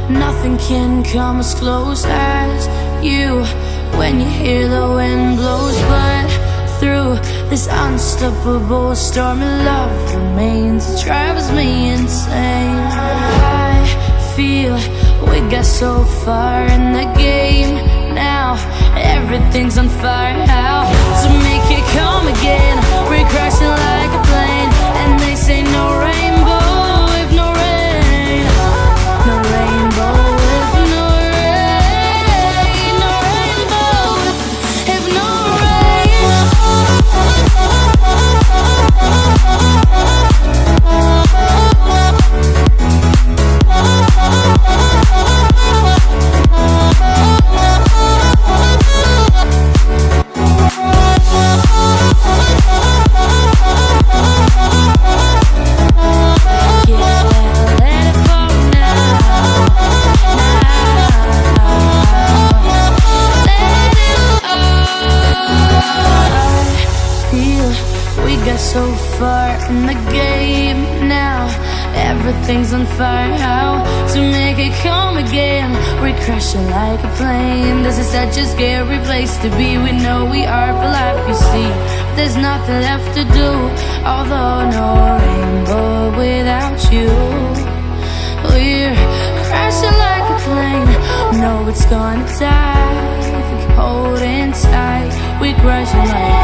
Nothing can come as close as you when you hear the wind blows. But through this unstoppable storm, love remains. It drives me insane. I feel we got so far in the game. Now everything's on fire. How to make it come again? We're crashing like a plane, and they say no rainbow if no rain. No rainbow if no rain. No rainbow if no so far in the game. Now everything's on fire. How to make it come again? We're crashing like a plane. This is such a scary place to be. We know we are for life, you see. There's nothing left to do, although no rainbow without you. We're crashing like a plane. No, it's gonna die. If we keep holding tight, we're crashing like